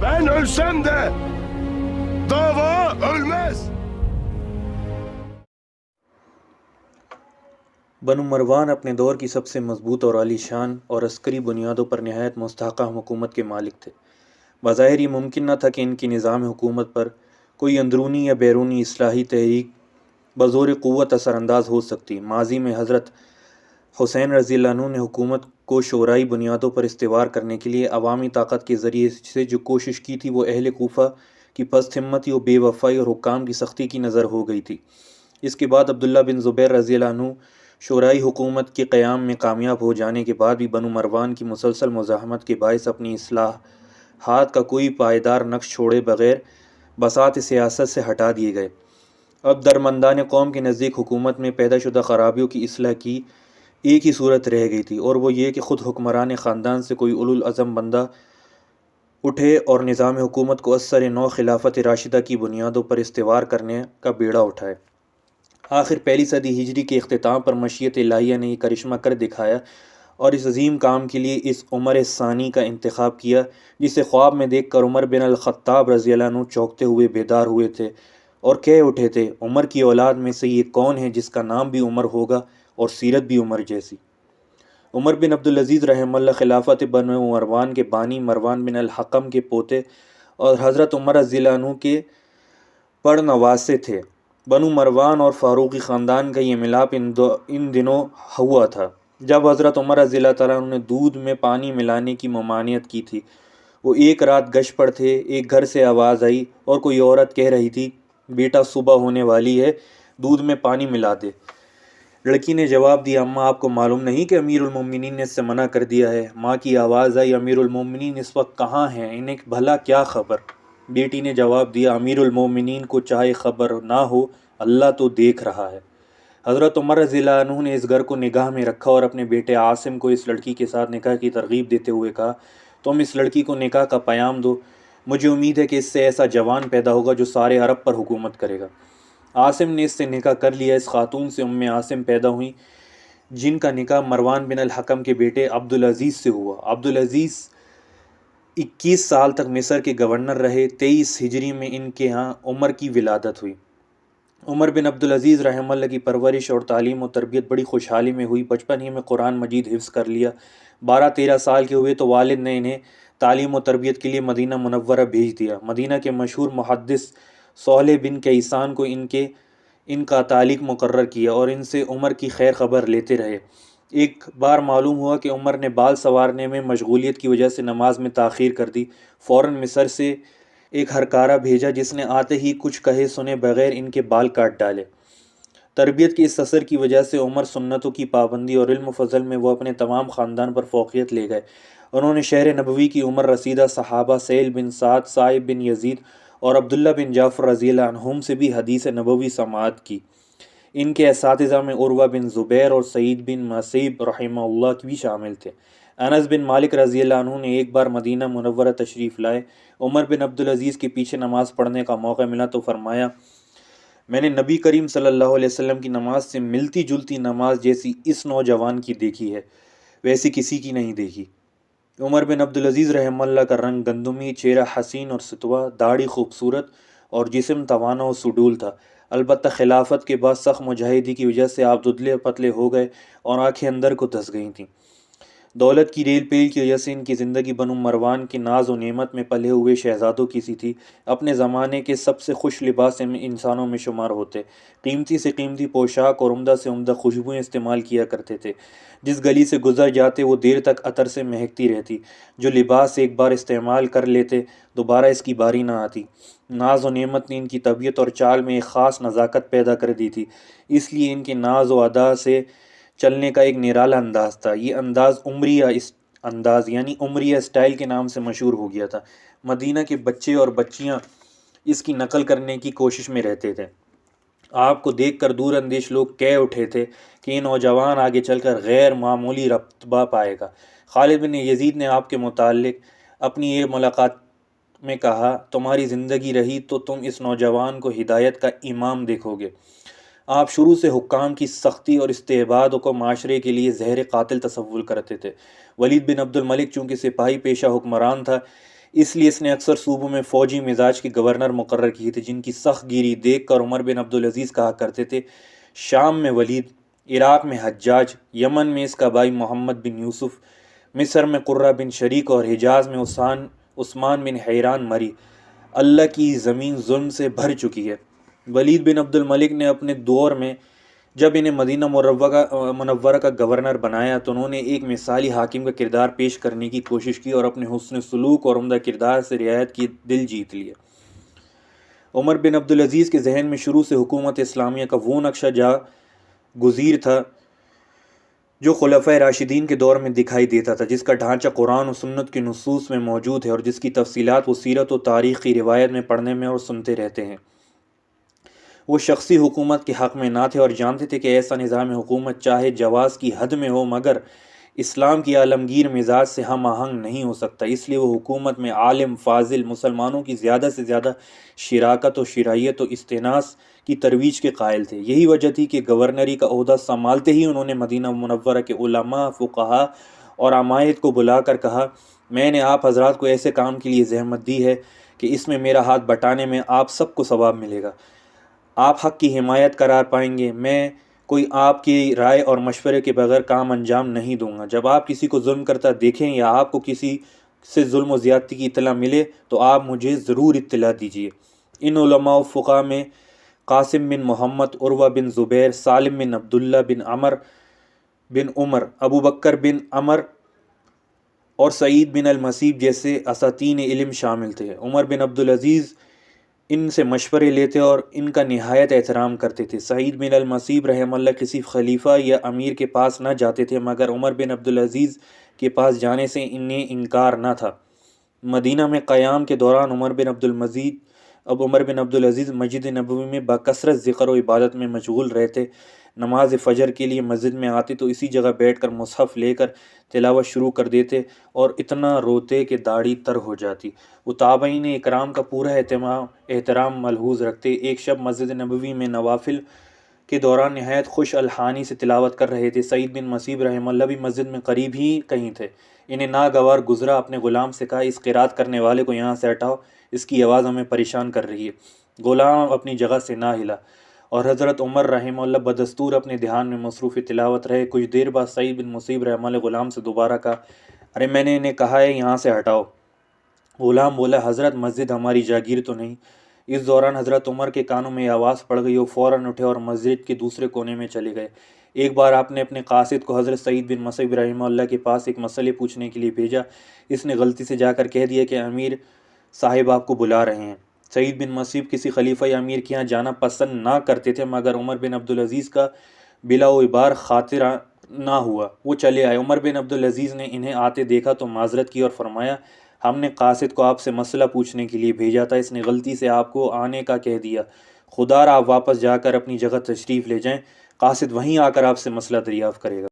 Ben ölsem de dava ölmez. بنو مروان اپنے دور کی سب سے مضبوط اور عالی شان اور عسکری بنیادوں پر نہایت مستحکم حکومت کے مالک تھے۔ بظاہر یہ ممکن نہ تھا کہ ان کی نظام حکومت پر کوئی اندرونی یا بیرونی اصلاحی تحریک بزور قوت اثر انداز ہو سکتی۔ ماضی میں حضرت حسین رضی اللہ عنہ نے حکومت کو شورائی بنیادوں پر استوار کرنے کے لیے عوامی طاقت کے ذریعے سے جو کوشش کی تھی وہ اہل کوفہ کی پست ہمتی و بے وفائی اور حکام کی سختی کی نظر ہو گئی تھی۔ اس کے بعد عبداللہ بن زبیر رضی اللہ عنہ شورائی حکومت کے قیام میں کامیاب ہو جانے کے بعد بھی بنو مروان کی مسلسل مزاحمت کے باعث اپنی اصلاحات کا کوئی پائیدار نقش چھوڑے بغیر بساط سیاست سے ہٹا دیے گئے۔ اب درمندان قوم کے نزدیک حکومت میں پیدا شدہ خرابیوں کی اصلاح کی ایک ہی صورت رہ گئی تھی، اور وہ یہ کہ خود حکمران خاندان سے کوئی اولو العزم بندہ اٹھے اور نظام حکومت کو از سر نو خلافت راشدہ کی بنیادوں پر استوار کرنے کا بیڑا اٹھائے۔ آخر پہلی صدی ہجری کے اختتام پر مشیت الہیہ نے یہ کرشمہ کر دکھایا اور اس عظیم کام کے لیے اس عمر ثانی کا انتخاب کیا جسے خواب میں دیکھ کر عمر بن الخطاب رضی اللہ عنہ چونکتے ہوئے بیدار ہوئے تھے اور کہہ اٹھے تھے، عمر کی اولاد میں سے یہ کون ہے جس کا نام بھی عمر ہوگا اور سیرت بھی عمر جیسی؟ عمر بن عبدالعزیز رحمہ اللہ خلافت بنو مروان کے بانی، مروان بن الحکم کے پوتے اور حضرت عمر رضی اللہ عنہ کے پڑنواسے تھے۔ بنو مروان اور فاروقی خاندان کا یہ ملاپ ان دنوں ہوا تھا جب حضرت عمر رضی اللہ تعالیٰ عنہ نے دودھ میں پانی ملانے کی ممانعت کی تھی۔ وہ ایک رات گشت پر تھے، ایک گھر سے آواز آئی اور کوئی عورت کہہ رہی تھی، بیٹا صبح ہونے والی ہے، دودھ میں پانی ملا دے۔ لڑکی نے جواب دیا، اماں آپ کو معلوم نہیں کہ امیر المومنین نے اس سے منع کر دیا ہے؟ ماں کی آواز آئی، امیر المومنین اس وقت کہاں ہیں؟ انہیں بھلا کیا خبر؟ بیٹی نے جواب دیا، امیر المومنین کو چاہے خبر نہ ہو، اللہ تو دیکھ رہا ہے۔ حضرت عمر رضی اللہ عنہ نے اس گھر کو نگاہ میں رکھا اور اپنے بیٹے عاصم کو اس لڑکی کے ساتھ نکاح کی ترغیب دیتے ہوئے کہا، تم اس لڑکی کو نکاح کا پیام دو، مجھے امید ہے کہ اس سے ایسا جوان پیدا ہوگا جو سارے عرب پر حکومت کرے گا۔ عاصم نے اس سے نکاح کر لیا۔ اس خاتون سے عاصم پیدا ہوئیں جن کا نکاح مروان بن الحکم کے بیٹے عبدالعزیز سے ہوا۔ عبدالعزیز 21 سال تک مصر کے گورنر رہے۔ 23 ہجری میں ان کے ہاں عمر کی ولادت ہوئی۔ عمر بن عبدالعزیز رحمہ اللہ کی پرورش اور تعلیم و تربیت بڑی خوشحالی میں ہوئی۔ بچپن ہی میں قرآن مجید حفظ کر لیا۔ 12-13 سال کے ہوئے تو والد نے انہیں تعلیم و تربیت کے لیے مدینہ منورہ بھیج دیا۔ مدینہ کے مشہور محدث صالح بن کیسان کو ان کا تعلق مقرر کیا اور ان سے عمر کی خیر خبر لیتے رہے۔ ایک بار معلوم ہوا کہ عمر نے بال سنوارنے میں مشغولیت کی وجہ سے نماز میں تاخیر کر دی۔ فوراً مصر سے ایک ہرکارہ بھیجا جس نے آتے ہی کچھ کہے سنے بغیر ان کے بال کاٹ ڈالے۔ تربیت کے اس اثر کی وجہ سے عمر سنتوں کی پابندی اور علم و فضل میں وہ اپنے تمام خاندان پر فوقیت لے گئے۔ انہوں نے شہر نبوی کی عمر رسیدہ صحابہ سہیل بن سعد، صائب بن یزید اور عبداللہ بن جعفر رضی اللہ عنہم سے بھی حدیث نبوی سماعت کی۔ ان کے اساتذہ میں عروہ بن زبیر اور سعید بن مسیب رحمہ اللہ بھی شامل تھے۔ انس بن مالک رضی اللہ عنہ نے ایک بار مدینہ منورہ تشریف لائے۔ عمر بن عبدالعزیز کے پیچھے نماز پڑھنے کا موقع ملا تو فرمایا، میں نے نبی کریم صلی اللہ علیہ وسلم کی نماز سے ملتی جلتی نماز جیسی اس نوجوان کی دیکھی ہے، ویسی کسی کی نہیں دیکھی۔ عمر بن عبدالعزیز رحمہ اللہ کا رنگ گندمی، چہرہ حسین اور ستوہ، داڑھی خوبصورت اور جسم توانا و سڈول تھا۔ البتہ خلافت کے بعد سخت مجاہدی کی وجہ سے آپ دبلے پتلے ہو گئے اور آنکھیں اندر کو دھس گئی تھیں۔ دولت کی ریل پیل کی وجہ سے ان کی زندگی بنو مروان کی ناز و نعمت میں پلے ہوئے شہزادوں کی سی تھی۔ اپنے زمانے کے سب سے خوش لباس انسانوں میں شمار ہوتے، قیمتی سے قیمتی پوشاک اور عمدہ سے عمدہ خوشبوئیں استعمال کیا کرتے تھے۔ جس گلی سے گزر جاتے وہ دیر تک عطر سے مہکتی رہتی۔ جو لباس ایک بار استعمال کر لیتے دوبارہ اس کی باری نہ آتی۔ ناز و نعمت نے ان کی طبیعت اور چال میں ایک خاص نزاکت پیدا کر دی تھی، اس لیے ان کے ناز و ادا سے چلنے کا ایک نرالا انداز تھا۔ یہ انداز انداز یعنی عمریہ اسٹائل کے نام سے مشہور ہو گیا تھا۔ مدینہ کے بچے اور بچیاں اس کی نقل کرنے کی کوشش میں رہتے تھے۔ آپ کو دیکھ کر دور اندیش لوگ کہہ اٹھے تھے کہ یہ نوجوان آگے چل کر غیر معمولی رتبہ پائے گا۔ خالد بن یزید نے آپ کے متعلق اپنی ایک ملاقات میں کہا، تمہاری زندگی رہی تو تم اس نوجوان کو ہدایت کا امام دیکھو گے۔ آپ شروع سے حکام کی سختی اور استبداد کو معاشرے کے لیے زہر قاتل تصور کرتے تھے۔ ولید بن عبد الملک چونکہ سپاہی پیشہ حکمران تھا، اس لیے اس نے اکثر صوبوں میں فوجی مزاج کے گورنر مقرر کیے تھے، جن کی سخت گیری دیکھ کر عمر بن عبدالعزیز کہا کرتے تھے شام میں ولید، عراق میں حجاج، یمن میں اس کا بھائی محمد بن یوسف، مصر میں قرہ بن شریک اور حجاز میں عثمان بن حیران مری، اللہ کی زمین ظلم سے بھر چکی ہے۔ ولید بن عبد الملک نے اپنے دور میں جب انہیں مدینہ منورہ کا گورنر بنایا تو انہوں نے ایک مثالی حاکم کا کردار پیش کرنے کی کوشش کی اور اپنے حسن سلوک اور عمدہ کردار سے رعایت کی دل جیت لیے۔ عمر بن عبدالعزیز کے ذہن میں شروع سے حکومت اسلامیہ کا وہ نقشہ جا گزیر تھا جو خلفائے راشدین کے دور میں دکھائی دیتا تھا، جس کا ڈھانچہ قرآن و سنت کی نصوص میں موجود ہے اور جس کی تفصیلات وہ سیرت و تاریخ کی روایت میں پڑھنے میں اور سنتے رہتے ہیں۔ وہ شخصی حکومت کے حق میں نہ تھے اور جانتے تھے کہ ایسا نظام حکومت چاہے جواز کی حد میں ہو مگر اسلام کی عالمگیر مزاج سے ہم آہنگ نہیں ہو سکتا۔ اس لیے وہ حکومت میں عالم فاضل مسلمانوں کی زیادہ سے زیادہ شراکت و شرعیت و استناس کی ترویج کے قائل تھے۔ یہی وجہ تھی کہ گورنری کا عہدہ سنبھالتے ہی انہوں نے مدینہ منورہ کے علماء، فقہاء اور عمائد کو بلا کر کہا، میں نے آپ حضرات کو ایسے کام کے لیے زحمت دی ہے کہ اس میں میرا ہاتھ بٹانے میں آپ سب کو ثواب ملے گا، آپ حق کی حمایت قرار پائیں گے، میں کوئی آپ کی رائے اور مشورے کے بغیر کام انجام نہیں دوں گا۔ جب آپ کسی کو ظلم کرتا دیکھیں یا آپ کو کسی سے ظلم و زیادتی کی اطلاع ملے تو آپ مجھے ضرور اطلاع دیجیے۔ ان علماء و فقہاء میں قاسم بن محمد، عروہ بن زبیر، سالم بن عبداللہ بن عمر بن عمر، ابو بکر بن عمر اور سعید بن المسیب جیسے اساتین علم شامل تھے۔ عمر بن عبدالعزیز ان سے مشورے لیتے اور ان کا نہایت احترام کرتے تھے۔ سعید بن المسیب رحمہ اللہ کسی خلیفہ یا امیر کے پاس نہ جاتے تھے مگر عمر بن عبدالعزیز کے پاس جانے سے انہیں انکار نہ تھا۔ مدینہ میں قیام کے دوران عمر بن عبدالعزیز مسجد نبوی میں بکثرت ذکر و عبادت میں مشغول رہتے۔ نماز فجر کے لیے مسجد میں آتے تو اسی جگہ بیٹھ کر مصحف لے کر تلاوت شروع کر دیتے اور اتنا روتے کہ داڑھی تر ہو جاتی۔ وہ تابعین اکرام کا پورا احترام ملحوظ رکھتے۔ ایک شب مسجد نبوی میں نوافل کے دوران نہایت خوش الحانی سے تلاوت کر رہے تھے۔ سعید بن مسیب رحمہ اللہ بھی مسجد میں قریب ہی کہیں تھے۔ انہیں ناگوار گزرا، اپنے غلام سے کہا، اس قرات کرنے والے کو یہاں سے ہٹاؤ، اس کی آواز ہمیں پریشان کر رہی ہے۔ غلام اپنی جگہ سے نہ ہلا اور حضرت عمر رحمہ اللہ بدستور اپنے دھیان میں مصروف تلاوت رہے۔ کچھ دیر بعد سعید بن مسیب رحمہ اللہ غلام سے دوبارہ کہا، ارے میں نے انہیں کہا ہے یہاں سے ہٹاؤ۔ غلام بولا، حضرت مسجد ہماری جاگیر تو نہیں؟ اس دوران حضرت عمر کے کانوں میں یہ آواز پڑ گئی، وہ فوراً اٹھے اور مسجد کے دوسرے کونے میں چلے گئے۔ ایک بار آپ نے اپنے قاصد کو حضرت سعید بن مسیب رحمہ اللہ کے پاس ایک مسئلے پوچھنے کے لیے بھیجا۔ اس نے غلطی سے جا کر کہہ دیا کہ امیر صاحب آپ کو بلا رہے ہیں۔ سعید بن مسیب کسی خلیفہ یا امیر کے یہاں جانا پسند نہ کرتے تھے مگر عمر بن عبدالعزیز کا بلا و ابار خاطر نہ ہوا، وہ چلے آئے۔ عمر بن عبدالعزیز نے انہیں آتے دیکھا تو معذرت کی اور فرمایا، ہم نے قاصد کو آپ سے مسئلہ پوچھنے کے لیے بھیجا تھا، اس نے غلطی سے آپ کو آنے کا کہہ دیا، خدا را آپ واپس جا کر اپنی جگہ تشریف لے جائیں، قاصد وہیں آ کر آپ سے مسئلہ دریافت کرے گا۔